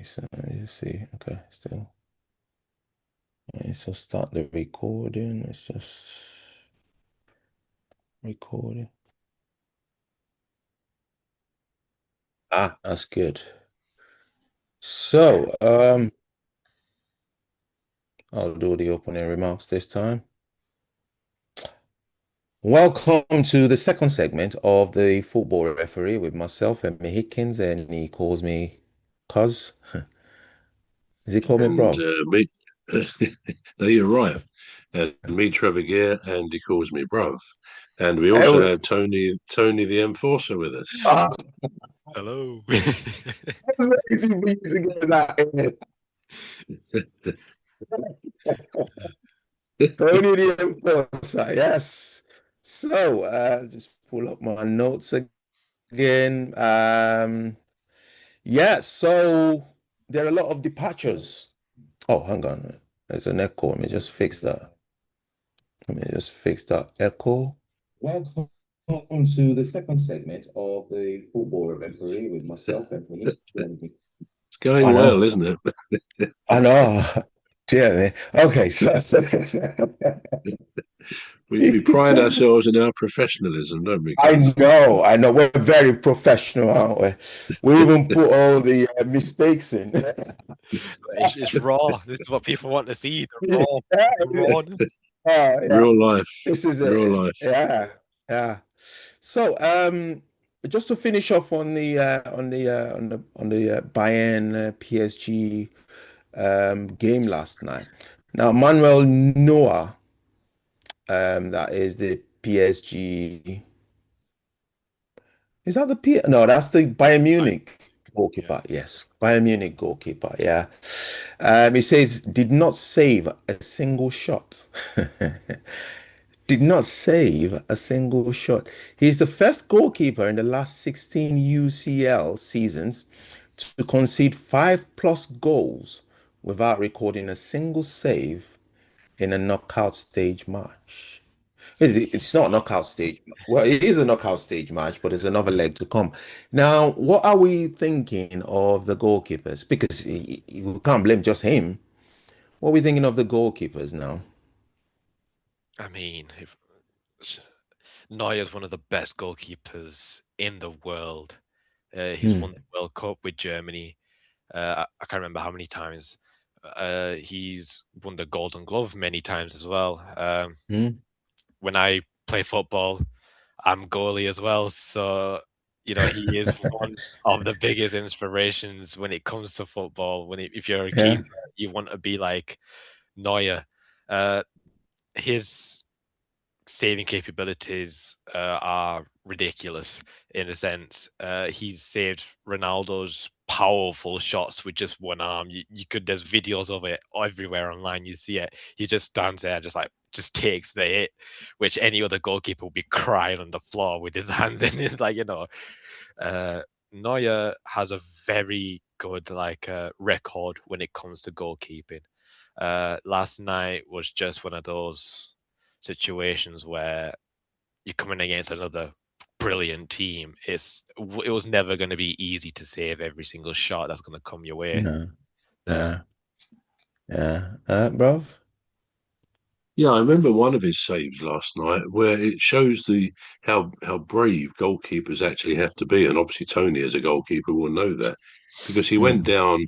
So you see, okay, still. Okay, so start the recording. Let's just recording. That's good. So, I'll do the opening remarks this time. Welcome to the second segment of the football referee with myself, Emmy Hickins, and he calls me Cuz. Does he call me And bruv? me, no, you're right. And me, Trevor Gear, and he calls me bruv. And we also Oh, have Tony the Enforcer with us. ah, Hello. I was waiting for you to get that in. Tony the Enforcer, yes. So, just pull up my notes again. Yeah, so there are a lot of departures. Oh, hang on. There's an echo. Let me just fix that. Let me just fix that echo. Welcome to the second segment of the football referee with myself, Anthony. It's going I know. well, isn't it? I know. Yeah, man. Okay, so We pride ourselves in our professionalism, don't we, Cuz? I know. We're very professional, aren't we? We even put all the mistakes in. It's raw. This is what people want to see. Yeah, The rawness. yeah. Real life, This is real it. life. Yeah, yeah. So, just to finish off on the Bayern PSG game last night. Now, Manuel Neuer, that is the PSG. Is that the P? No, that's the Bayern I, Munich yeah. goalkeeper. Yes, Bayern Munich goalkeeper. Yeah. He says did not save a single shot. Did not save a single shot. He's the first goalkeeper in the last 16 UCL seasons to concede five plus goals without recording a single save in a knockout stage match. It's not a Wow. knockout stage. Well, it is a knockout stage match, but there's another leg to come. Now, what are we thinking of the goalkeepers? Because we can't blame just him. What are we thinking of the goalkeepers now? I mean, if Neuer's one of the best goalkeepers in the world. He's Hmm. won the World Cup with Germany. I can't remember how many times. He's won the Golden Glove many times as well. Hmm. When I play football, I'm goalie as well. So, he is one of the biggest inspirations when it comes to football. If you're a Yeah. keeper, you want to be like Neuer. Uh, his saving capabilities are ridiculous in a sense. He's saved Ronaldo's powerful shots with just one arm. There's videos of it everywhere online. You see it. He just stands there, just takes the hit, which any other goalkeeper would be crying on the floor with his hands in his uh, Neuer has a very good record when it comes to goalkeeping. Last night was just one of those situations where you're coming against another brilliant team. It was never going to be easy to save every single shot that's going to come your way. No. No. Yeah. Yeah. Bro. Yeah, I remember one of his saves last night where it shows the how brave goalkeepers actually have to be, and obviously Tony, as a goalkeeper, will know that because he went Mm. down.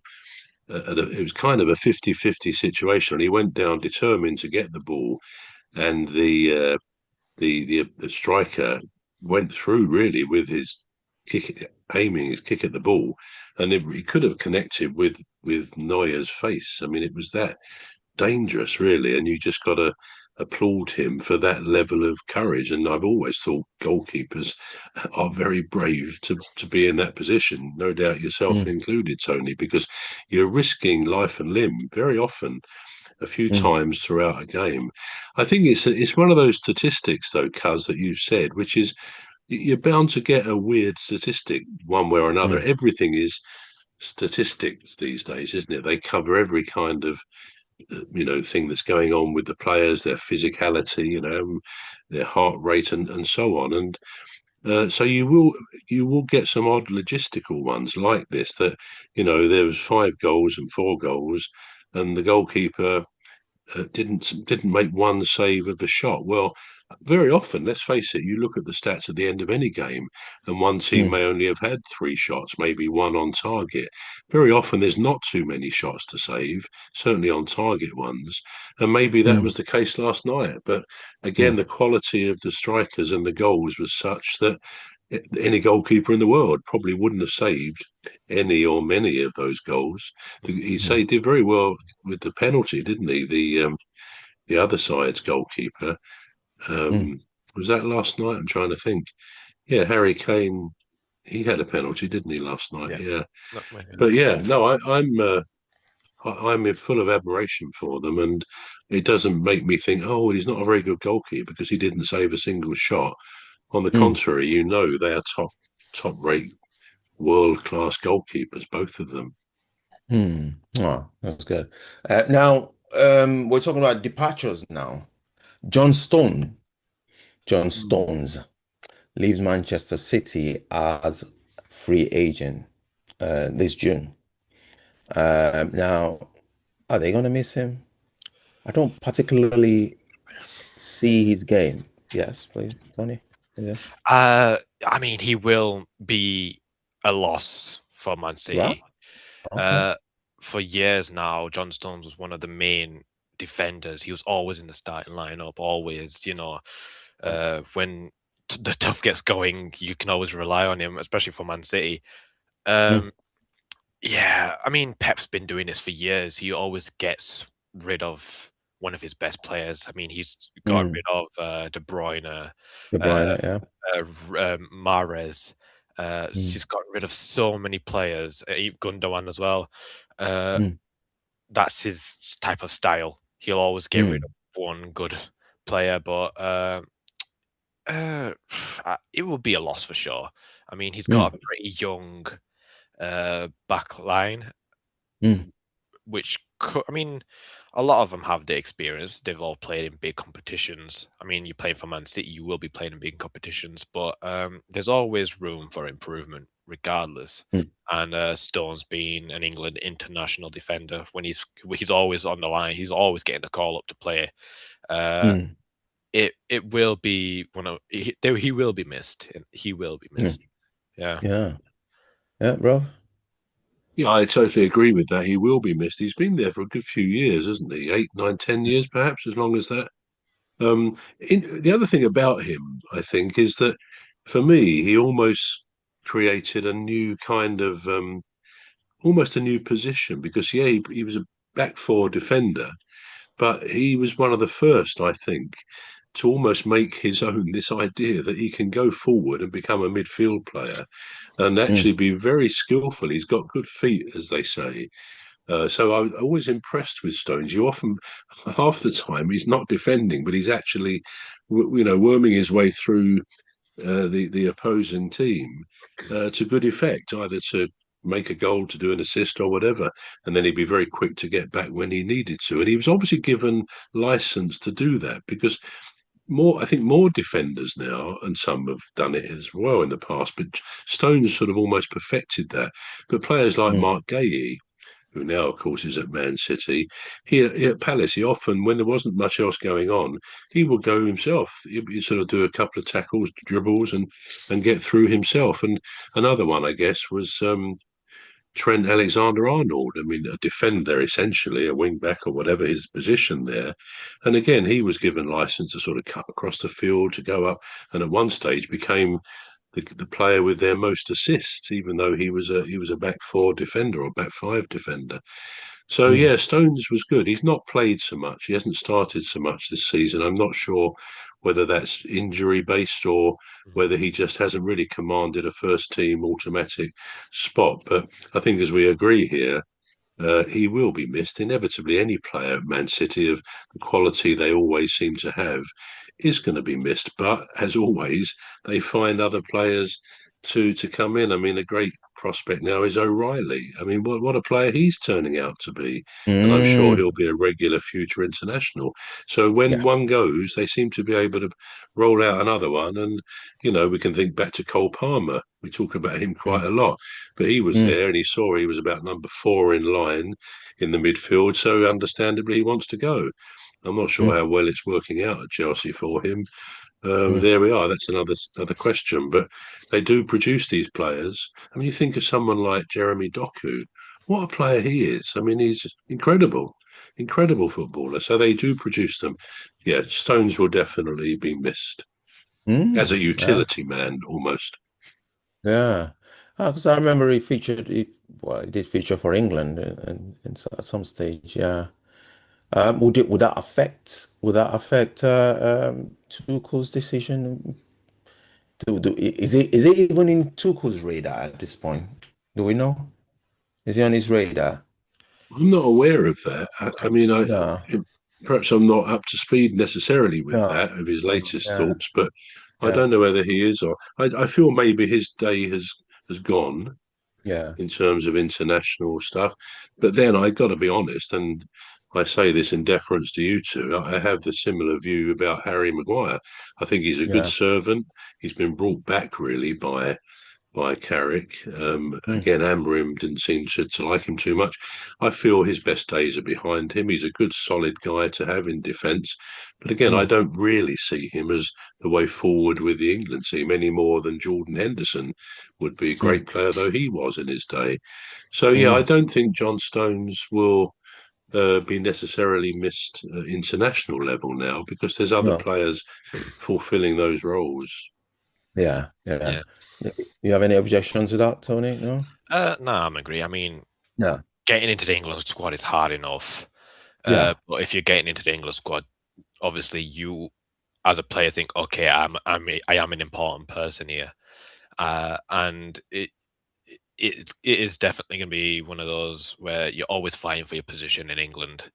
It was kind of a 50-50 situation. He went down determined to get the ball, and the striker went through really with his aiming his kick at the ball, and he could have connected with Neuer's face. I mean, it was that dangerous, really, and you just got to applaud him for that level of courage. And I've always thought goalkeepers are very brave to be in that position. No doubt yourself Mm. included, Tony, because you're risking life and limb very often a few Mm. times throughout a game. I think it's one of those statistics, though, Cuz, that you've said, which is you're bound to get a weird statistic one way or another. Mm. Everything is statistics these days, isn't it? They cover every kind of thing that's going on with the players, their physicality, their heart rate, and so on. And So you will get some odd logistical ones like this. That there was 5 goals and 4 goals, and the goalkeeper didn't make one save of the shot. Well, very often, let's face it, you look at the stats at the end of any game, and one team Mm, may only have had 3 shots, maybe one on target. Very often, there's not too many shots to save, certainly on target ones, and maybe that mm, was the case last night. But again, mm, the quality of the strikers and the goals was such that any goalkeeper in the world probably wouldn't have saved any or many of those goals. He mm, did very well with the penalty, didn't he? The other side's goalkeeper. mm. Um, was that last night? I'm trying to think. Yeah, Harry Kane. He had a penalty, didn't he, last night? Yeah. Yeah, No, but yeah, no, I'm full of admiration for them, and it doesn't make me think, oh, well, he's not a very good goalkeeper because he didn't save a single shot. On the Mm. contrary, they are top rate world class goalkeepers, both of them. Hmm. Oh, that's good. Now, we're talking about departures now. John Stone, John Mm. Stones leaves Manchester City as free agent this June. Now, are they going to miss him? I don't particularly see his game. Yes, please, Tony. Yeah. I mean, he will be a loss for Man Right. City. Okay. Uh, for years now, John Stones was one of the main defenders. He was always in the starting lineup, always, when the tough gets going, you can always rely on him, especially for Man City. Mm, Um, yeah, I mean, Pep's been doing this for years. He always gets rid of one of his best players. I mean, he's got mm. rid of De Bruyne, De uh, Bruyne, yeah. Mahrez. Mm, She's got rid of so many players, Gundogan as well. Uh, mm, that's his type of style. He'll always get rid mm, of one good player, but it will be a loss for sure. I mean, he's got mm, a pretty young back line, mm, which I mean, a lot of them have the experience. They've all played in big competitions. I mean, you're playing for Man City, you will be playing in big competitions, but there's always room for improvement, regardless. mm, And Stones being an England international defender, when he's always on the line, he's always getting the call up to play. Uh, mm, it will be he will be missed. He will be mm. missed. Yeah. Yeah. Yeah, bro. Yeah, I totally agree with that. He will be missed. He's been there for a good few years, hasn't he? 8, 9, 10 years, perhaps, as long as that. The other thing about him, I think, is that for me, he almost created a new kind of almost a new position because yeah, he was a back four defender, but he was one of the first, I think, to almost make his own this idea that he can go forward and become a midfield player and actually Mm, be very skillful. He's got good feet, as they say. So I'm always impressed with Stones. You often, half the time, he's not defending, but he's actually, worming his way through the opposing team to good effect, either to make a goal, to do an assist, or whatever. And then he'd be very quick to get back when he needed to. And he was obviously given license to do that because I think more defenders now, and some have done it as well in the past, but Stones sort of almost perfected that. But players like mm, Mark Gahey, who now, of course, is at Man City. Here at Palace, he often, when there wasn't much else going on, he would go himself. He'd sort of do a couple of tackles, dribbles, and get through himself. And another one, I guess, was Trent Alexander-Arnold. I mean, a defender, essentially, a wing back or whatever his position there. And again, he was given license to sort of cut across the field, to go up, and at one stage became the player with their most assists, even though he was a back four defender or back five defender. So mm, yeah, Stones was good. He's not played so much. He hasn't started so much this season. I'm not sure whether that's injury based or whether he just hasn't really commanded a first team automatic spot. But I think as we agree here, he will be missed. Inevitably, any player at Man City of the quality they always seem to have is going to be missed. But as always, they find other players to come in. I mean, a great prospect now is O'Reilly. I mean, what a player he's turning out to be, and I'm sure Mm, he'll be a regular future international. So when yeah. one goes, they seem to be able to roll out another one, and we can think back to Cole Palmer. We talk about him quite Mm, a lot, but he was mm, there, and he saw he was about number 4 in line in the midfield. So understandably, he wants to go. I'm not sure mm, how well it's working out at Chelsea for him. mm. There we are. That's another question. But they do produce these players. I mean, you think of someone like Jeremy Doku. What a player he is! I mean, he's incredible, incredible footballer. So they do produce them. Yeah, Stones will definitely be missed as a Mm, yeah. utility man, almost. Yeah. Because I remember he did feature for England at some stage. Yeah. Would that affect Tuchel's decision? Is it even in Tuchel's radar at this point? Do we know? Is he on his radar? I'm not aware of that. I mean, No. perhaps I'm not up to speed necessarily with No. that of his latest Yeah. thoughts, but I Yeah. don't know whether he is or I feel maybe his day has gone Yeah. in terms of international stuff. But then I got to be honest, and I say this in deference to you two, I have the similar view about Harry Maguire. I think he's a good Yeah. servant. He's been brought back really by Carrick. Mm, Again, Amorim didn't seem to like him too much. I feel his best days are behind him. He's a good, solid guy to have in defence. But again, I mm, don't really see him as the way forward with the England team any more than Jordan Henderson would be a mm, great player, though he was in his day. So, yeah, I mm. don't think John Stones will be necessarily missed at international level now because there's other No. players fulfilling those roles. Yeah. Yeah. Yeah. You have any objections to that, Tony? No? No, I'm agree. I mean, No. getting into the England squad is hard enough. Yeah. But if you're getting into the England squad, obviously you, as a player, think, okay, I am an important person here, and it is definitely going to be one of those where you're always fighting for your position in England.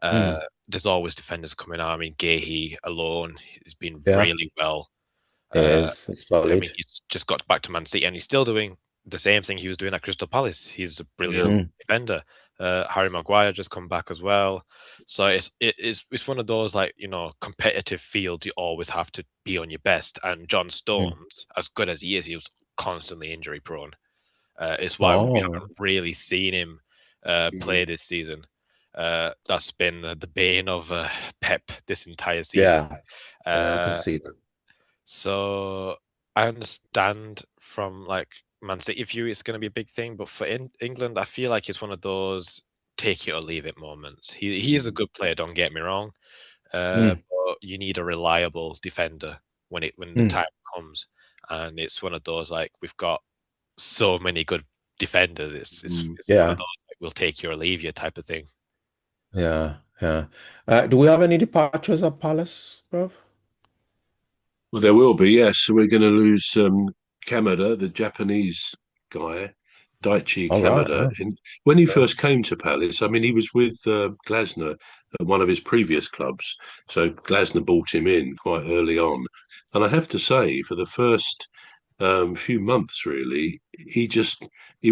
Uh, Mm. there's always defenders coming out. I mean, Gahey alone has been Yeah. really well. It Uh, is. It's I mean, solid. he's just got back to Man City, and he's still doing the same thing he was doing at Crystal Palace. He's a Yeah. brilliant Mm, defender. Harry Maguire just come back as well, so it's one of those, like, competitive fields. You always have to be on your best. And John mm. Stones, as good as he is, he was constantly injury prone. It's why we Oh. haven't really seen him Mm. play this season. That's been the bane of Pep this entire season. Yeah. Yeah, I can Uh, see that. so I understand from, like, Man City view, it's going to be a big thing, but for England, I feel like it's one of those take it or leave it moments. He is a good player, don't get me wrong, Mm, but you need a reliable defender when the mm, time comes, and it's one of those, like, we've got so many good defenders. Mm. It's one of yeah. those, like, we'll take you or leave you type of thing. Yeah. Yeah. Do we have any departures at Palace, bruv? Well, there will be, yes. So we're going to lose Kamada, the Japanese guy, Daichi All right. Kamada. Oh, And when he yeah. first came to Palace, I mean, he was with Glasner at one of his previous clubs. So Glasner brought him in quite early on. And I have to say, for the first few months, really, he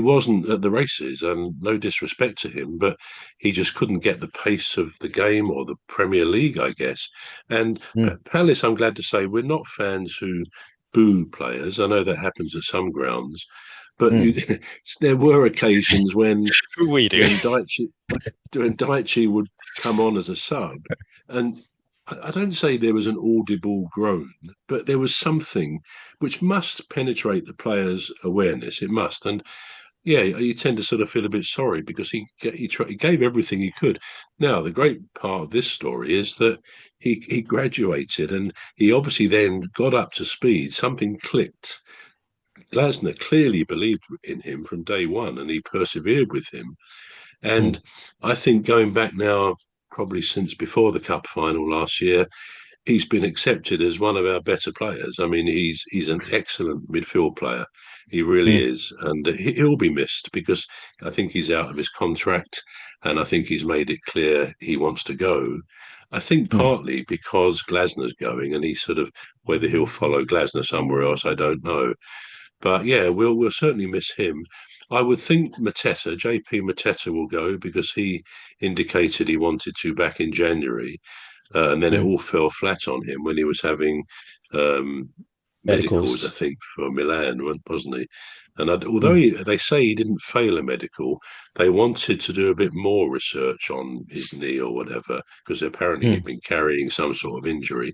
wasn't at the races, and no disrespect to him, but he just couldn't get the pace of the game or the Premier League, I guess. And Mm, Palace, I'm glad to say, we're not fans who boo players. I know that happens at some grounds, but mm, there were occasions We do. when Daichi would come on as a sub, and I don't say there was an audible groan, but there was something which must penetrate the player's awareness. It must, and yeah, you tend to sort of feel a bit sorry because he gave everything he could. Now, the great part of this story is that he graduated, and he obviously then got up to speed. Something clicked. Glasner clearly believed in him from day one, and he persevered with him. mm, And I think going back now, probably since before the cup final last year, he's been accepted as one of our better players. I mean, he's an excellent midfield player. He really mm, is, and he'll be missed because I think he's out of his contract, and I think he's made it clear he wants to go. I think mm, partly because Glasner's going, and he sort of whether he'll follow Glasner somewhere else, I don't know. But yeah, we'll certainly miss him. I would think Mateta, JP Mateta, will go because he indicated he wanted to back in January, and then it Mm. all fell flat on him when he was having um, medicals, I Medicals. think, for Milan, wasn't he? And although Mm. they say he didn't fail a medical, they wanted to do a bit more research on his knee or whatever, because apparently he'd Mm. been carrying some sort of injury.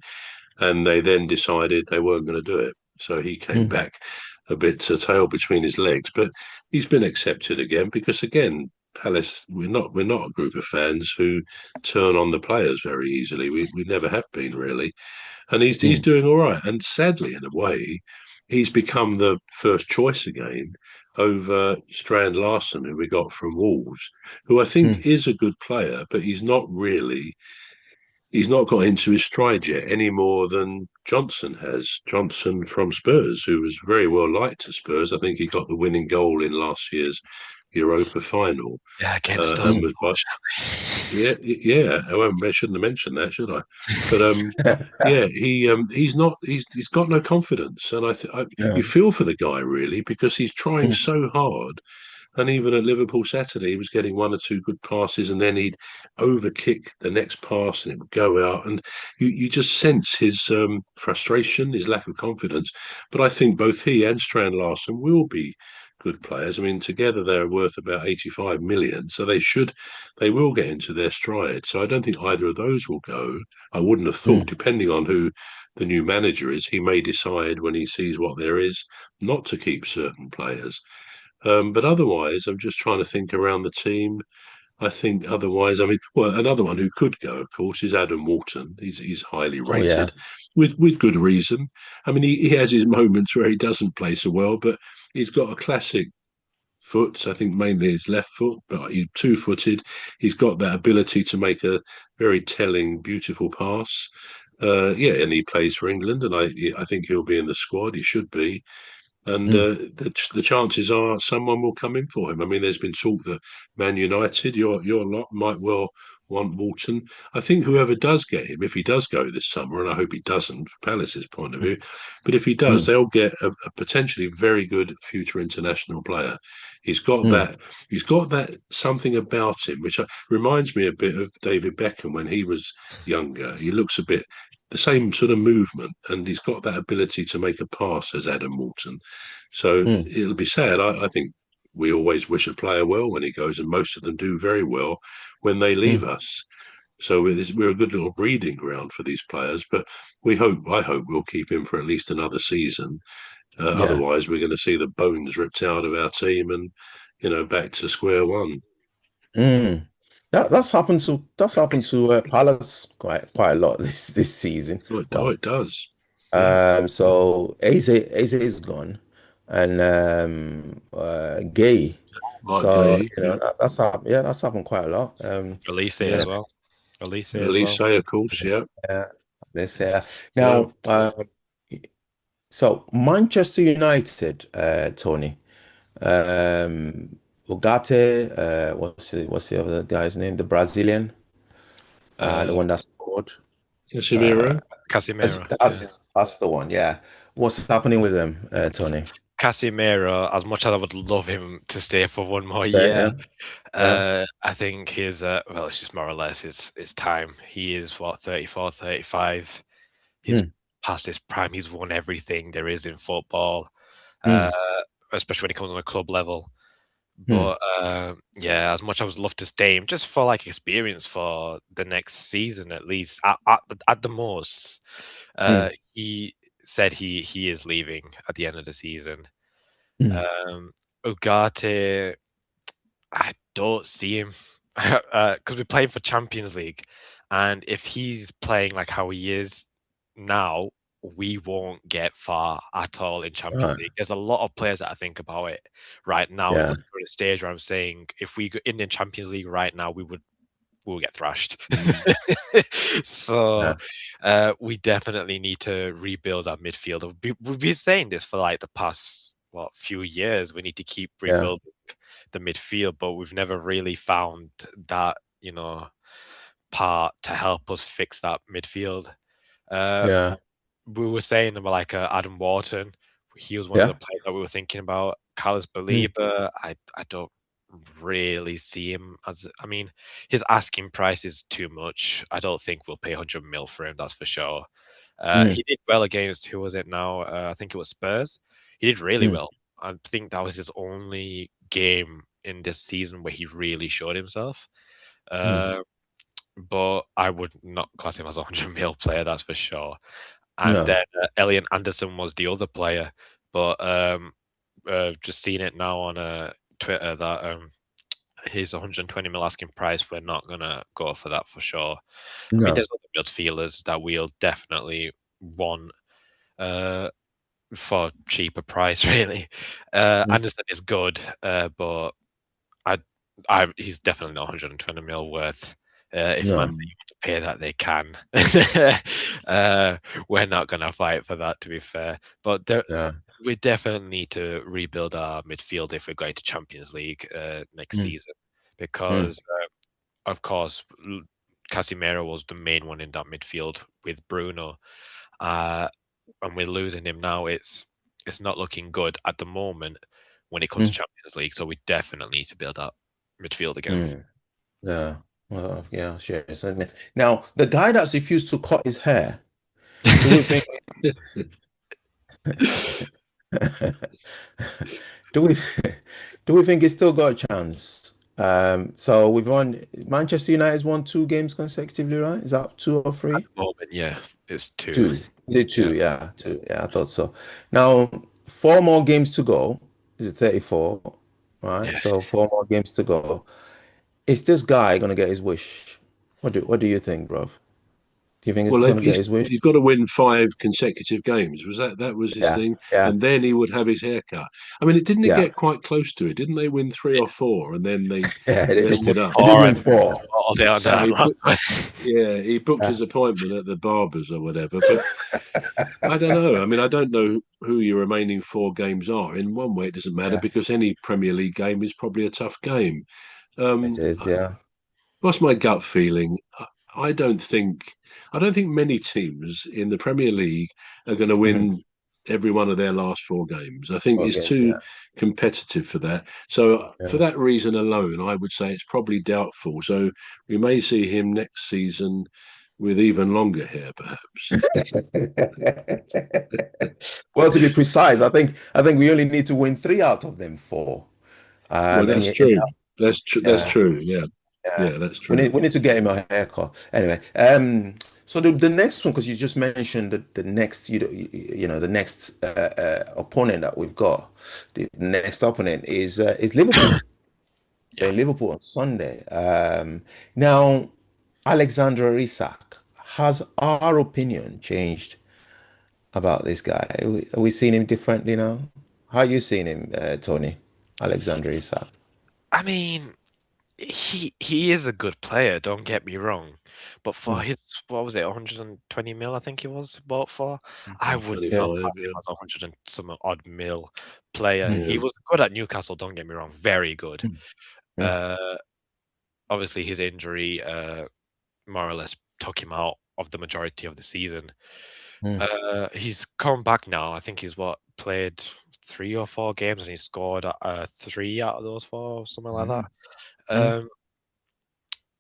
And they then decided they weren't going to do it. So he came Mm. back a bit tail between his legs. But he's been accepted again because, again, Palace, we're not a group of fans who turn on the players very easily. We never have been really, and he's Mm. doing all right. And sadly, in a way, he's become the first choice again over Strand Larson, who we got from Wolves, who I think Mm. is a good player, but he's not got into his stride yet any more than Johnson has. Johnson from Spurs, who was very well liked at Spurs. I think he got the winning goal in last year's Europa final, Yeah, against us, and was by unfortunately. yeah. I shouldn't have mentioned that, should I? But yeah, he's not. He's got no confidence, and Yeah. you feel for the guy really because he's trying Mm. so hard. And even at Liverpool Saturday, he was getting one or two good passes, and then he'd overkick the next pass, and it would go out. And you just sense his frustration, his lack of confidence. But I think both he and Strand Larson will be good players. I mean, together they're worth about 85 million, so they will get into their stride. So I don't think either of those will go. I wouldn't have thought, Mm. depending on who the new manager is, he may decide when he sees what there is not to keep certain players. But otherwise, I'm just trying to think around the team. I think otherwise, I mean, well, another one who could go, of course, is Adam Walton. He's highly Oh yeah. rated, with good reason. I mean, he has his moments where he doesn't play so well, but he's got a classic foot. I think mainly his left foot, but he's two-footed. He's got that ability to make a very telling, beautiful pass. Yeah, and he plays for England, and I think he'll be in the squad. He should be. And Mm. the chances are someone will come in for him. I mean, there's been talk that Man United, your lot, might well want Walton. I think whoever does get him, if he does go this summer, and I hope he doesn't, from Palace's point of view, but if he does, Mm. they'll get a potentially very good future international player. He's got Mm. that. He's got that something about him, which reminds me a bit of David Beckham when he was younger. He looks a bit the same sort of movement, and he's got that ability to make a pass as Adam Walton. So Mm. it'll be sad. I think we always wish a player well when he goes, and most of them do very well when they leave Mm. us. So we're a good little breeding ground for these players. But I hope we'll keep him for at least another season. Yeah. Otherwise, we're going to see the bones ripped out of our team, and back to square one. Mm. That's happened to Palace quite a lot this season. Well, It does. Yeah, so Eze is gone, and Gay. Mark So Gay. Yeah, that's happened quite a lot. Elise Yeah, as well. Elise as Elise, well. of course. Yeah, yeah. This yeah. now, so Manchester United, Tony, Ugarte, what's the other guy's name? The Brazilian, the Uh, one that scored. Uh, Casemiro. that's Casemiro. Yeah. that's the one. Yeah. What's happening with him, Tony? Casemiro, as much as I would love him to stay for one more Okay, year, yeah, yeah. I think his well, it's just more or less it's time. He is what, 34, 35. He's Mm. past his prime. He's won everything there is in football, uh, Mm. especially when it comes on a club level. Mm. But yeah, as much as I would love to stay him, just for like experience for the next season at least, at the most. Mm. He said he is leaving at the end of the season. Mm. Ugarte, I don't see him because we're playing for Champions League, and if he's playing like how he is now, we won't get far at all in Champions Right. League. There's a lot of players that I think about it right now in Yeah. the current stage where I'm saying if we go in the Champions League right now, we'll get thrashed. So Yeah. we definitely need to rebuild our midfield. We've been saying this for like the past few years. We need to keep Yeah. rebuilding the midfield, but we've never really found that part to help us fix that midfield. Uh, Yeah. we were saying about like Adam Wharton. he was one of the players that we were thinking about. Carlos Mm. Baliba, I don't really see him as. I mean, his asking price is too much. I don't think we'll pay 100 mil for him. That's for sure. Mm. He did well against, who was it now? I think it was Spurs. He did really Mm. well. I think that was his only game in this season where he really showed himself. Mm. But I would not class him as a 100 mil player, that's for sure. And No. then Elliot Anderson was the other player, but just seeing it now on Twitter that his 120 mil asking price, we're not gonna go for that for sure. I mean, No. there's other midfielders that we'll definitely want for cheaper price, really. Mm. Anderson is good, but he's definitely not 120 mil worth. If Man No. City want to pay that, they can. We're not going to fight for that, to be fair. But Yeah. we definitely need to rebuild our midfield if we're going to Champions League next Mm. season, Mm. because of course Casemiro was the main one in that midfield with Bruno, and we're losing him now. It's not looking good at the moment when it comes to Mm. Champions League. So we definitely need to build up midfield again. Mm. Yeah. Well, yeah, sure. Now, the guy that's refused to cut his hair, do we think do we do we think he's still got a chance? So we've won Manchester United's won 2 games consecutively, right? Is that 2 or 3? At the moment, yeah, it's two. 2. Is it Yeah. 2? Yeah, 2. Yeah, I thought so. Now, 4 more games to go. Is it 34? Right. Yeah. So 4 more games to go. Is this guy gonna get his wish? What do you think, bro? Do you think he's Well, gonna get his wish? you've got to win 5 consecutive games. That was his Yeah, thing, yeah, and then he would have his haircut. I mean, it yeah. get quite close to it, didn't they? Win 3 or 4, and then they Yeah, messed it up. they did Four win and 4. all day on So that he last put, one. yeah, he booked Yeah. his appointment at the barbers or whatever. But I don't know. I mean, I don't know who your remaining 4 games are. In one way, it doesn't matter Yeah, because any Premier League game is probably a tough game. it is. Yeah. What's my gut feeling? I don't think I don't think many teams in the Premier League are going to Mhm. win every one of their last 4 games. I think Four it's games. too Yeah, competitive for that. So for yeah. that reason alone, I would say it's probably doubtful. So we may see him next season with even longer hair, perhaps. Well, to be precise, I think we only need to win 3 out of them 4. Well, And that's yeah, true. That's yeah, true. Yeah, yeah. yeah, that's We true. need we need to get him a haircut. Anyway, so the next one, because you just mentioned the next, the next opponent that we've got. The next opponent is Liverpool. Yeah. Playing Liverpool on Sunday. Now, Alexander Isak, has our opinion changed about this guy? Are we seeing him differently now? How are you seeing him, Tony? Alexander Isak. I mean, he is a good player, don't get me wrong. But for Mm, his, what was it, 120 mil, I think he was bought for, I would yeah. not 25. class him as a 100 and some odd mil player. Mm, He Yeah. was good at Newcastle, don't get me wrong, very good. mm, mm, Uh, Obviously his injury more or less took him out of the majority of the season. mm, He's come back now. I think he's played 3 or 4 games and he scored 3 out of those 4, something like that. mm, mm, Um,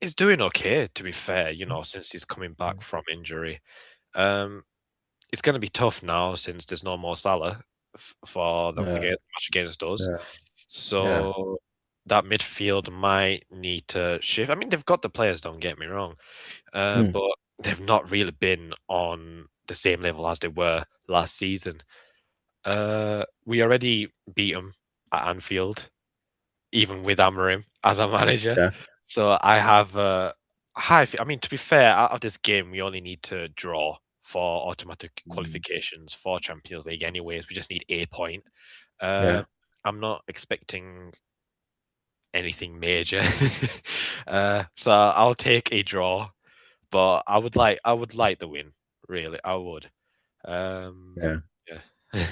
he's doing okay, to be fair, since he's coming back mm. from injury. Um, it's going to be tough now since there's no more Salah for the Yeah, match against us. yeah, yeah. So that midfield might need to shift. I mean, they've got the players, don't get me wrong, Mm, but they've not really been on the same level as they were last season. We already beat them at Anfield, even with Amorim as a manager. yeah. So I have a high. I mean, to be fair, out of this game, we only need to draw for automatic Mm, qualifications for Champions League. Anyways, we just need a point. yeah. Uh, I'm not expecting anything major, so I'll take a draw. But I would like the win. Really, I would. Um, Yeah. yeah,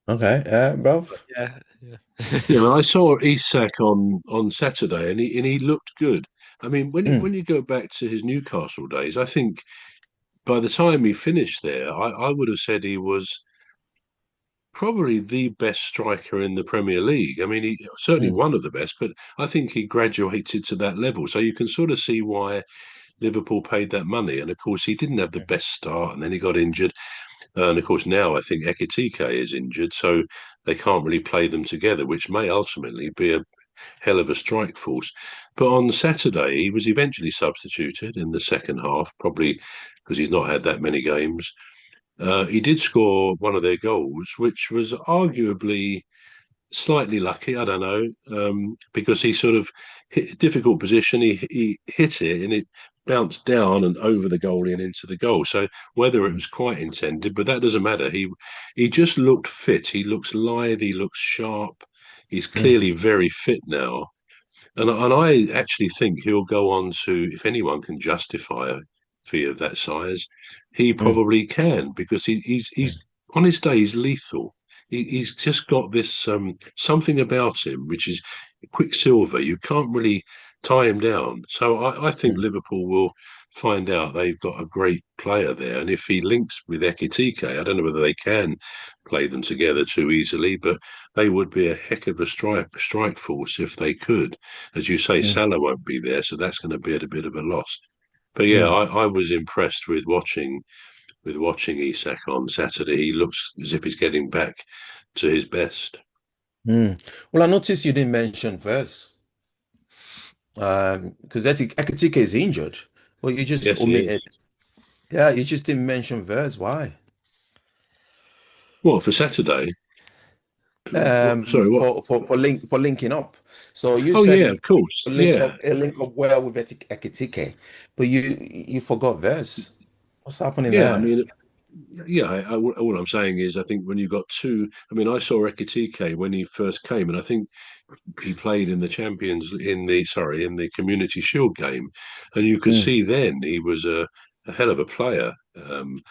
Okay. Bro. but yeah, yeah. Yeah, well, I saw Isak on Saturday, and he looked good. I mean, Mm, when you go back to his Newcastle days, I think by the time he finished there, I would have said he was probably the best striker in the Premier League. I mean, he certainly Mm, one of the best, but I think he graduated to that level. So you can sort of see why Liverpool paid that money. And of course, he didn't have the mm, best start, and then he got injured. And of course, now I think Ekitike is injured, so they can't really play them together, which may ultimately be a hell of a strike force. But on Saturday, he was eventually substituted in the second half, probably because he's not had that many games. He did score one of their goals, which was arguably slightly lucky. I don't know, because he sort of hit a difficult position. He hit it and it bounced down and over the goalie and into the goal. So whether it mm, was quite intended, but that doesn't matter. He just looked fit. He looks lithe. He looks sharp. He's mm, clearly very fit now. And I actually think he'll go on to, if anyone can justify a fee of that size, he mm, probably can, because mm, he's on his day he's lethal. He's just got this something about him which is quicksilver. You can't really tie him down. So I think mm. Liverpool will find out they've got a great player there, and if he links with Ekitike, I don't know whether they can play them together too easily, but they would be a heck of a strike force if they could. As you say, Mm, Salah won't be there, so that's going to be at a bit of a loss. But yeah, mm, I was impressed with watching Isak on Saturday. He looks as if he's getting back to his best. mm. Well, I noticed you didn't mention Verse, because that's Ekitike is injured. Well, you just Yes, he is. omitted. Yeah, you just didn't mention Verse. Why? Well, for Saturday, sorry, what? For linking up. So you Oh said yeah, of course. Yeah, he link up well with Ekitike, but you forgot Verse. What's happening yeah. I there? mean, yeah. All I'm saying is, I think when you got two, I mean, I saw Ekitike when he first came, and I think he played in the in the Community Shield game, and you could Mm, see then he was a hell of a player.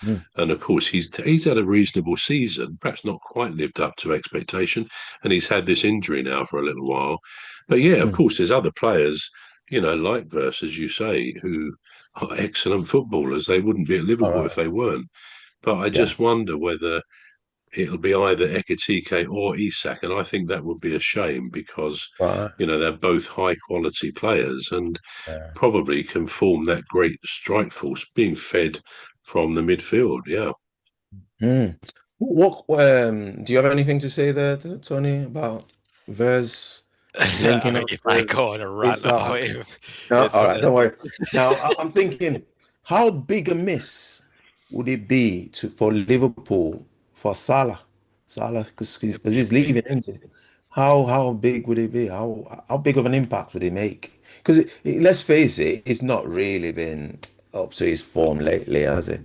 mm, And of course, he's had a reasonable season, perhaps not quite lived up to expectation, and he's had this injury now for a little while. But yeah, of mm. course, there's other players, like Verse, as you say, who are excellent footballers. They wouldn't be at All Liverpool if right. they weren't. But I Yeah. just wonder whether it'll be either Ekitike or Isak, and I think that would be a shame because Right. they're both high quality players and Yeah. probably can form that great strike force being fed from the midfield. Yeah. Mm. Do you have anything to say there, Tony, about Verse I linking mean, up if I with go on a rant about Isak? him, No, it's all right, don't worry. Now I'm thinking, how big a miss would it be for Liverpool for Salah? Salah, because he's leaving, isn't he? How big would it be? How big of an impact would it make? Because let's face it, it's not really been up to his form lately, has it?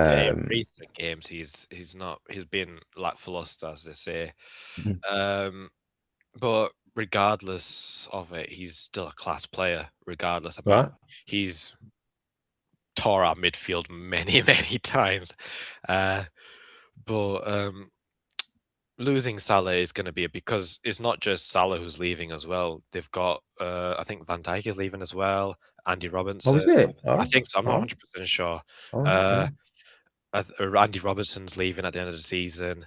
in Um, recent games, he's been lackluster, as they say. Mhm. Um, but regardless of it, he's still a class player. Regardless, I mean, Right? he's tore our midfield many, many times. Uh, but losing Salah is going to be because it's not just Salah who's leaving as well. They've got, I think Van Dijk is leaving as well. Andy Oh, Robertson, is it? I Oh, think so. I'm not oh, 100% sure. oh, Uh, oh. Andy Robertson's leaving at the end of the season.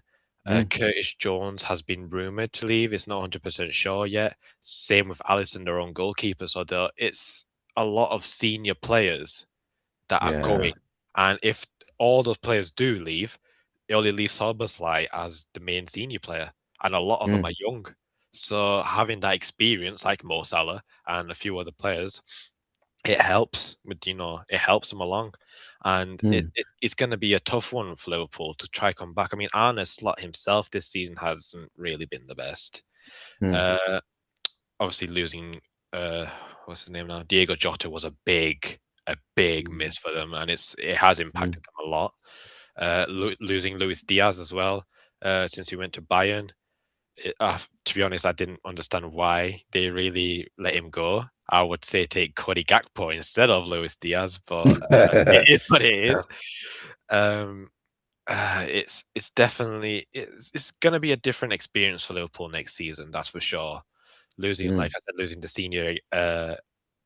Mm, Curtis Jones has been rumored to leave. It's not 100% sure yet. Same with Alisson, their own goalkeeper. So it's a lot of senior players that are yeah. going. And if all those players do leave, it only leaves Szoboszlai as the main senior player, and a lot of them Mm, are young. So having that experience, like Mo Salah and a few other players, it helps it helps them along. And mm, it's going to be a tough one for Liverpool to try come back. I mean, Arne Slot himself this season hasn't really been the best. mm, Uh, Obviously losing uh what's his name now? Diego Jota was a big mm, miss for them, and it has mm. impacted them a lot. Losing Luis Diaz as well, since he went to Bayern. To be honest, I didn't understand why they really let him go. I would say take Cody Gakpo instead of Luis Diaz, but it is what it Yeah. is. Um, it's definitely it's going to be a different experience for Liverpool next season. That's for sure. Losing, like Mm, I said, losing the senior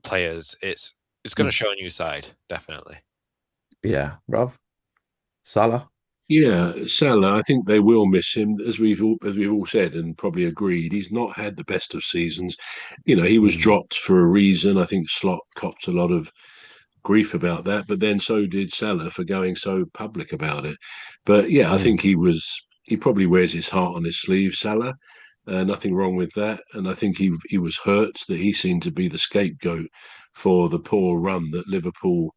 players, it's going to mm. show a new side, definitely. Yeah, bruv. Salah. Yeah, Salah, I think they will miss him, as we've all said and probably agreed. He's not had the best of seasons. He was Mm, dropped for a reason. I think Slot copped a lot of grief about that, but then so did Salah for going so public about it. But yeah, I think mm, he probably wears his heart on his sleeve, Salah. Nothing wrong with that. And I think he was hurt that he seemed to be the scapegoat for the poor run that Liverpool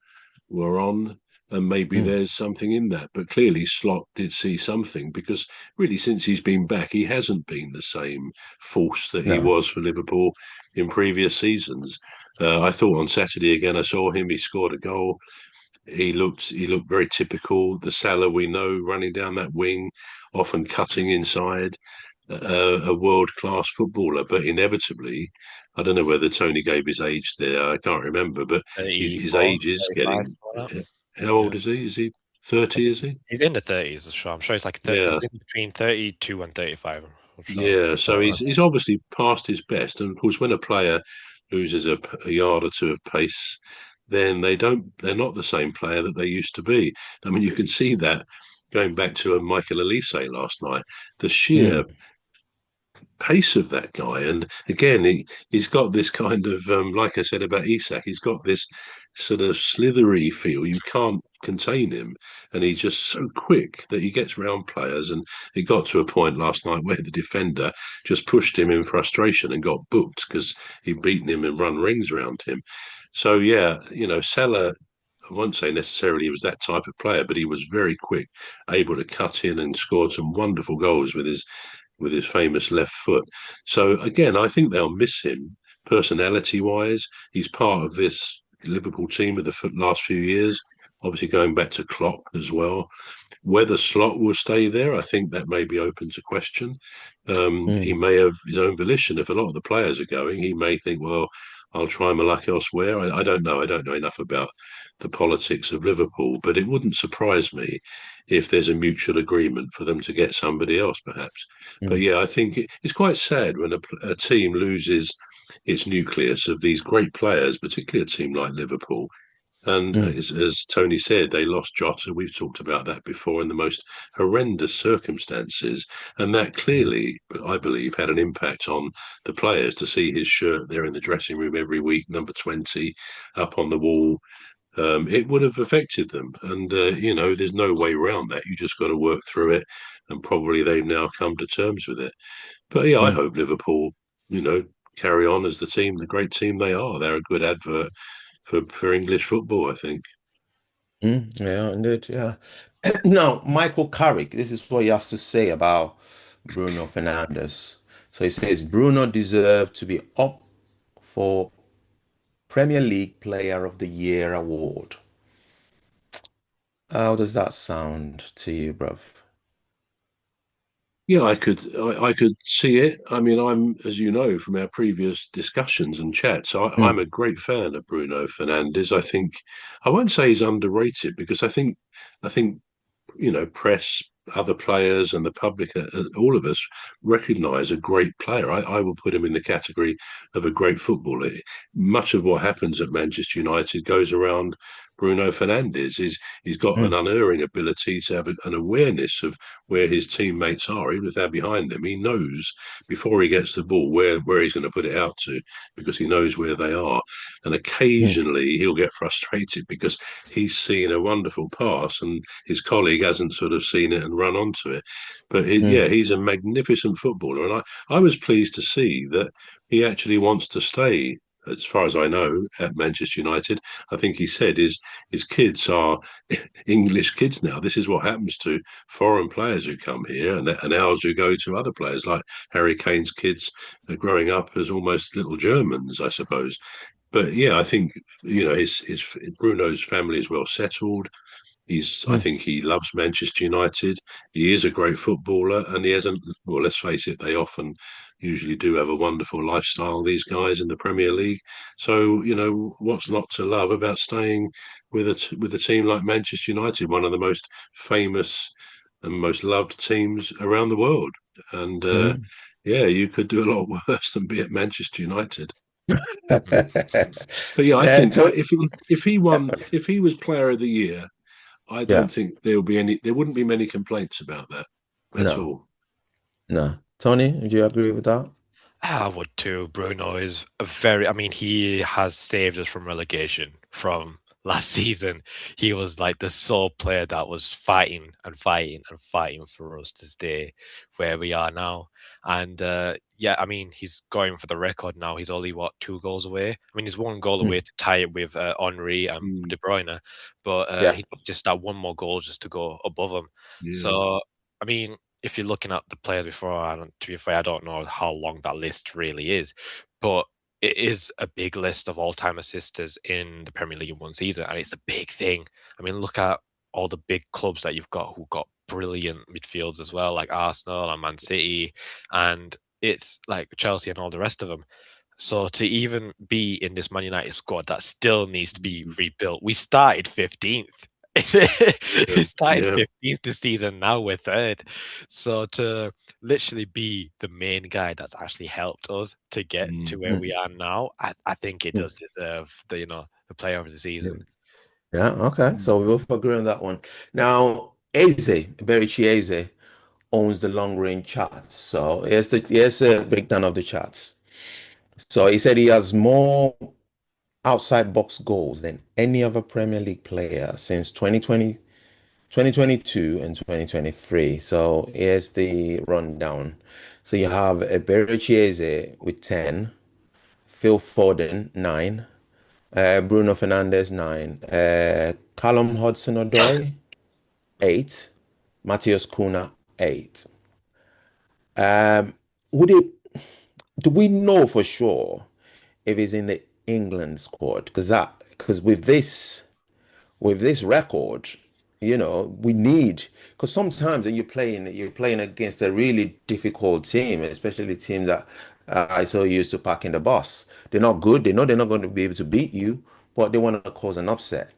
were on. And maybe mm. there's something in that. But clearly, Slot did see something because really, since he's been back, he hasn't been the same force that he No. was for Liverpool in previous seasons. I thought on Saturday again, I saw him. He scored a goal. He looked very typical. The Salah we know, running down that wing, often cutting inside, a world class footballer. But inevitably, I don't know whether Tony gave his age there. I can't remember, but his 34, age is 35, getting. something like that. How old Yeah. is he? Is he I 30? think Is he? he's in the 30s, I'm sure. I'm sure he's like 30, Yeah. he's in between 32 and 35. I'm sure. Yeah, so he's obviously past his best, and of course, when a player loses a yard or two of pace, then they're not the same player that they used to be. I mean, you can see that going back to a Michael Elise last night, the sheer Mm, pace of that guy. And again, he's got this kind of, like I said about Isak, he's got this sort of slithery feel. You can't contain him. And he's just so quick that he gets round players. And it got to a point last night where the defender just pushed him in frustration and got booked because he'd beaten him and run rings around him. So, yeah, Salah. I won't say necessarily he was that type of player, but he was very quick, able to cut in and scored some wonderful goals with his famous left foot. So again, I think they'll miss him personality wise. He's part of this Liverpool team of the last few years. Obviously, going back to Klopp as well. Whether Slot will stay there, I think that may be open to question. He mm, may have his own volition. If a lot of the players are going, he may think, well, I'll try my luck elsewhere. I don't know. I don't know enough about the politics of Liverpool, but it wouldn't surprise me if there's a mutual agreement for them to get somebody else, perhaps. But mm, yeah, I think it's quite sad when a team loses its nucleus of these great players, particularly a team like Liverpool. And mm, as Tony said, they lost Jota. We've talked about that before in the most horrendous circumstances. And that mm, clearly, I believe, had an impact on the players to see his shirt there in the dressing room every week, number 20, up on the wall. It would have affected them. And, there's no way around that. You just got to work through it. And probably they've now come to terms with it. But yeah, I mm, hope Liverpool, you know, carry on as the team, the great team they are. They're a good advert for English football, I think. mm. Yeah, indeed. Yeah. Now, Michael Carrick, this is what he has to say about Bruno Fernandes. So he says Bruno deserved to be up for Premier League Player of the Year award. How does that sound to you, bruv? Yeah, I could see it. I mean, I'm, as you know from our previous discussions and chats, I'm Mm, a great fan of Bruno Fernandes. I think I won't say he's underrated because I think press, other players, and the public, all of us recognise a great player. I will put him in the category of a great footballer. Much of what happens at Manchester United goes around Bruno Fernandes. He's got an mm, unerring ability to have an awareness of where his teammates are, even if they're behind him. He knows before he gets the ball where he's going to put it out to because he knows where they are. And mm, occasionally he'll get frustrated because he's seen a wonderful pass and his colleague hasn't sort of seen it and run onto it. But yeah, mm, he's a magnificent footballer. And I was pleased to see that he actually wants to stay. As far as I know, at Manchester United, I think he said his kids are English kids now. This is what happens to foreign players who come here and ours who go to other players, like Harry Kane's kids are growing up as almost little Germans, I suppose. But yeah, I think his Bruno's family is well settled. I mm, think he loves Manchester United. He is a great footballer, and he hasn't. Well, let's face it, they often usually do have a wonderful lifestyle. These guys in the Premier League, so what's not to love about staying with a team like Manchester United, one of the most famous and most loved teams around the world. And mm. yeah, you could do a lot worse than be at Manchester United. Mhm. But yeah, I think So, if he was Player of the Year, I don't Yeah. think there wouldn't be many complaints about that at No. all. No. Tony, would you agree with that? I would too. Bruno is a very, I mean, he has saved us from relegation from last season. He was like the sole player that was fighting and fighting and fighting for us to stay where we are now. And yeah, I mean, he's going for the record now. He's only, what, 2 goals away? I mean, he's 1 goal away Mm. to tie it with Henry and Mm, De Bruyne, but Yeah. he just that one more goal just to go above him. yeah. So, I mean, if you're looking at the players before, to be fair, I don't know how long that list really is, but it is a big list of all-time assisters in the Premier League in one season, and it's a big thing. I mean, look at all the big clubs that you've got who got brilliant midfields as well, like Arsenal and Man City, and it's like Chelsea and all the rest of them. So to even be in this Man United squad that still needs to be Mm, rebuilt, we started 15th. yeah. We started Yeah. 15th this season. Now we're third. So to literally be the main guy that's actually helped us to get to Mm. where Mm. we are now, I think it Mm. does deserve the player of the Yeah. season. Yeah, okay. Mm. So we both agree on that one. Now, Eze, Berichi Eze, owns the long range charts. So here's the breakdown of the charts. So he said he has more outside box goals than any other Premier League player since 2020, 2022 and 2023. So here's the rundown. So you have Eberechi Eze with 10, Phil Foden 9, Bruno Fernandes 9, Callum Hudson-Odoi 8, Matheus Cunha 8. Um, would it do we know for sure if he's in the England squad? Because with this record, we need because sometimes when you're playing against a really difficult team, especially a team that I so used to packing the bus. They're not good. They know they're not going to be able to beat you, but they want to cause an upset.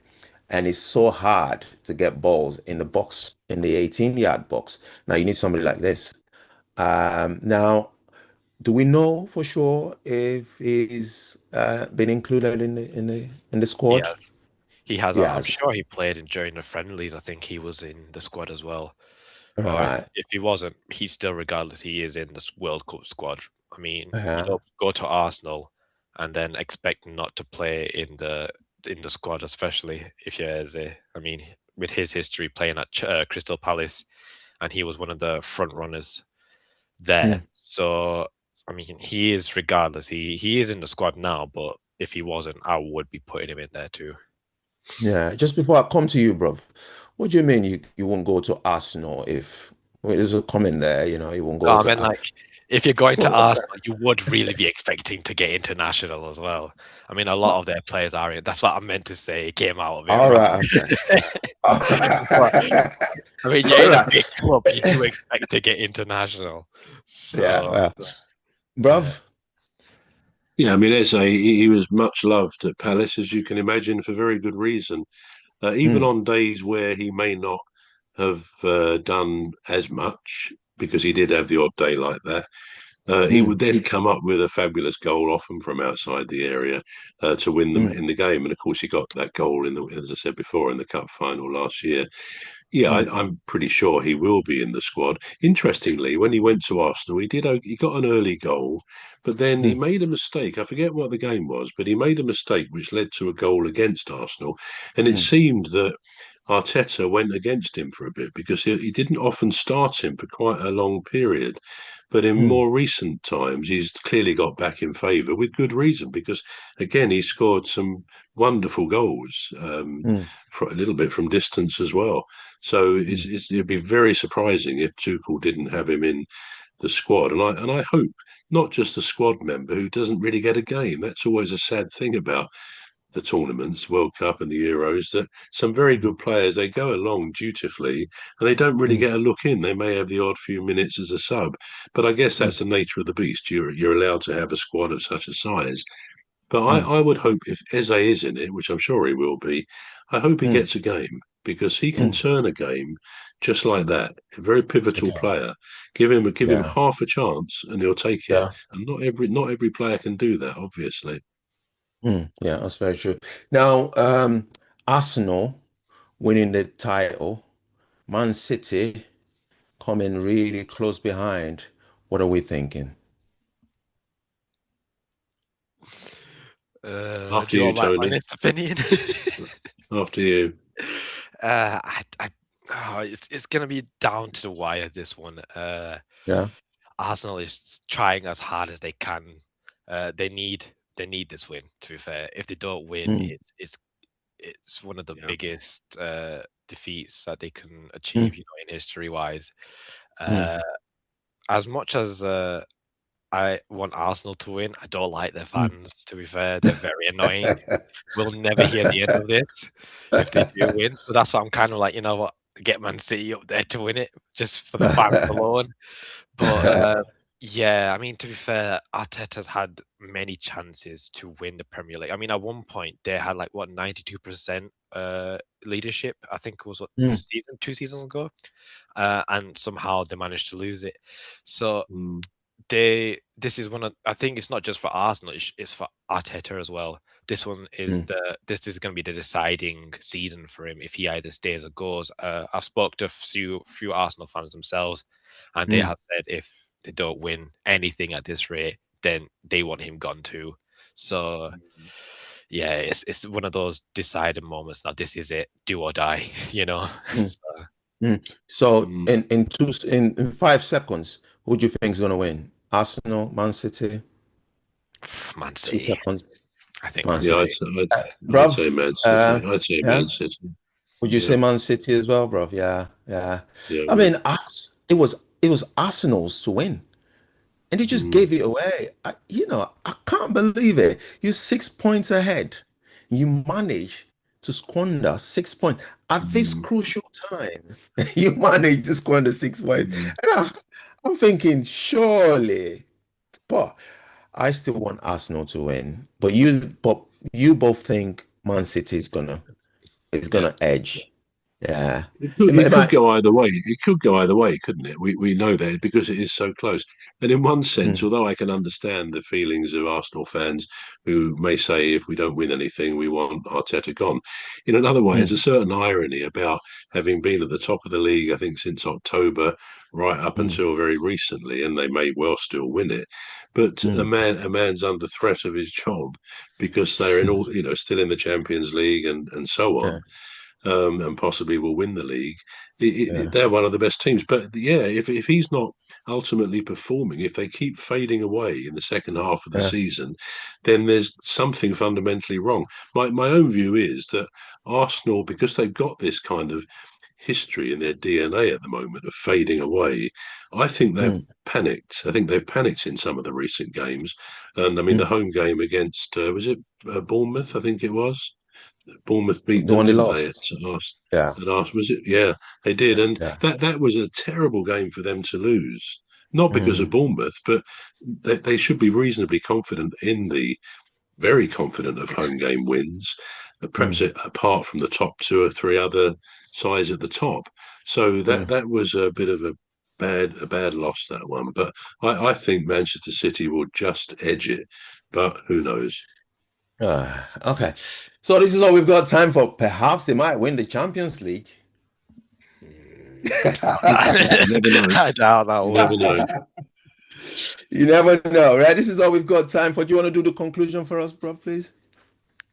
And it's so hard to get balls in the box, in the 18-yard box. Now you need somebody like this. Now, do we know for sure if he's been included in the He squad? has. He has. I'm Yes. sure he played during the friendlies. I think he was in the squad as well. All Or right. if he wasn't, he still, regardless, he is in this World Cup squad. I mean, you Yeah. don't go to Arsenal and then expect not to play in the squad, especially if you're as a. I mean, with his history playing at Crystal Palace, and he was one of the front runners there. Hmm. So I mean, he is regardless. He is in the squad now, but if he wasn't, I would be putting him in there too. Yeah. Just before I come to you, bro, what do you mean you won't go to Arsenal if there's a comment there, you won't No, go I to mean, like, if you're going to What's Arsenal, that? you would really be expecting to get international as well. I mean, a lot of their players are in. That's what I meant to say. It came out a bit All wrong. right, okay. All But right. I mean, you're in a big club. You do expect to get international. Yeah, So yeah. yeah, Bruv. Yeah, I mean, Eze, he was much loved at Palace, as you can imagine, for very good reason. Even Mm, on days where he may not have done as much, because he did have the odd day like that, he mm, would then come up with a fabulous goal, often from outside the area, to win them mm, in the game. And of course, he got that goal as I said before, in the cup final last year. Yeah, mm, I'm pretty sure he will be in the squad. Interestingly, when he went to Arsenal, he got an early goal, but then he mm, made a mistake. I forget what the game was, but he made a mistake which led to a goal against Arsenal. And it mm, seemed that Arteta went against him for a bit because he didn't often start him for quite a long period. But in mm, more recent times, he's clearly got back in favour with good reason because, again, he scored some wonderful goals mm, for a little bit from distance as well. So mm, it'd be very surprising if Tuchel didn't have him in the squad. And I hope not just a squad member who doesn't really get a game. That's always a sad thing about the tournaments, World Cup and the Euros, that some very mm, good players they go along dutifully and they don't really mm, get a look in. They may have the odd few minutes as a sub, but I guess mm, that's the nature of the beast. You're allowed to have a squad of such a size. But mm, I would hope if Eze is in it, which I'm sure he will be, I hope he mm, gets a game because he can mm. turn a game just like that. A very pivotal Okay. player. Give him Yeah, half a chance and he'll take it. yeah. And not every player can do that, obviously. Yeah, that's very true. Now, Arsenal winning the title. Man City coming really close behind. What are we thinking? After Do you you, want my Tony. honest opinion? After you. It's gonna be down to the wire, this one. Yeah. Arsenal is trying as hard as they can. They need this win, to be fair. If they don't win, Mm. it's one of the Yeah. biggest defeats that they can Mm. achieve, in history wise. Mm. As much as I want Arsenal to win, I don't like their Mm. fans, to be fair. They're very annoying. We'll never hear the end of this if they do win. So that's why I'm kind of like, you know what, get Man City up there to win it, just for the fans alone. But yeah, I mean, to be fair, Arteta's had many chances to win the Premier League. I mean, at one point they had like what 92% leadership. I think it was what Mm. two seasons ago, and somehow they managed to lose it. So Mm. this is one of, I think it's not just for Arsenal, it's for Arteta as well. This one is Mm. this is going to be the deciding season for him if he either stays or goes. I've spoke to a few Arsenal fans themselves, and they Mm. have said if they don't win anything at this rate, then they want him gone too. So yeah, it's one of those deciding moments. Now this is it, do or die, Mm. So, So Mm. in 5 seconds, who do you think is gonna win? Arsenal, Man City? Man 2 City. seconds. I think Man Man Yeah, City. I'd say Bruv, Man City. I'd say yeah. Man City. Would you say Yeah, Man City as well, bruv? Yeah, yeah. yeah. I mean, it was Arsenal's to win, and they just Mm. gave it away. I can't believe it. You're 6 points ahead. You manage to squander 6 points at this Mm. crucial time. You manage to squander 6 points. Mm. And I'm thinking, surely, but I still want Arsenal to win. But you both think Man City is Yeah. gonna edge. Yeah. It It could might- go either way. It could go either way, couldn't it? We know that because it is so close. And in one sense, Mm. although I can understand the feelings of Arsenal fans who may say if we don't win anything, we want Arteta gone. In another way, there's a Mm. certain irony about having been at the top of the league, I think, since October, right up Mm. until very recently, and they may well still win it. But a Mm. man's under threat of his job because they're in all, still in the Champions League and so on, Yeah. and possibly will win the league. Yeah. They're one of the best teams. But yeah, if he's not ultimately performing, if they keep fading away in the second half of the Yeah. season, then there's something fundamentally wrong. My own view is that Arsenal, because they've got this kind of history in their DNA at the moment of fading away, I think they've Mm. panicked. I think they've panicked in some of the recent games. And I mean, the Mm. home game against, was it Bournemouth? I think it was. Bournemouth beat The them, one they didn't they? lost. Arsenal. Yeah. At Arsenal, was it? Yeah, they did, and Yeah. that was a terrible game for them to lose. Not because of Mm. Bournemouth, but they should be reasonably confident very confident of home game wins, perhaps Mm. apart from the top two or three other sides at the top. So Mm. that was a bit of a bad loss, that one. But I think Manchester City will just edge it, but who knows? Okay. So this is all we've got time for. Perhaps they might win the Champions League. Never know. I doubt that You one. never know. You never know, right? This is all we've got time for. Do you want to do the conclusion for us, bro, please?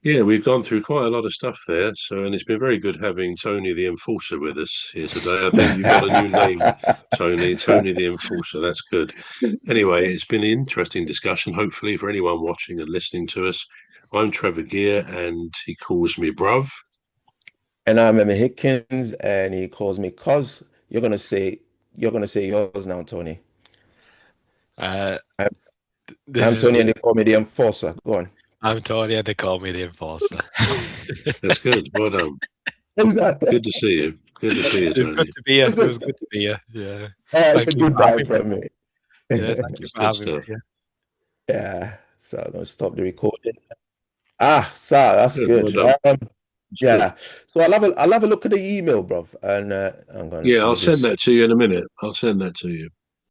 Yeah, we've gone through quite a lot of stuff there. So, and it's been very good having Tony the Enforcer with us here today. I think you've got a new name, Tony. Tony the Enforcer. That's good. Anyway, it's been an interesting discussion, hopefully, for anyone watching and listening to us. I'm Trevor Gear, and he calls me Bruv. And I'm Emma Hickens, and he calls me Cuz. You're gonna say yours now, Tony. Uh, I'm, this I'm is Tony, and they call me the Enforcer. Go on. I'm Tony, and they call me the Enforcer. That's good. Well done. Exactly. Good to see you. Good to see you, It's Tony. good to be here. It was good to be here. Yeah. It's a Thank you good for having time me. for me. Yeah, thank you It's for good having me. stuff. Yeah. So I'm gonna stop the recording. Sir, that's Good. Well good. done. It's good. Yeah. So I'll have a look at the email, bruv, and I'm gonna Yeah, I'll send just. that to you in a minute. I'll send that to you.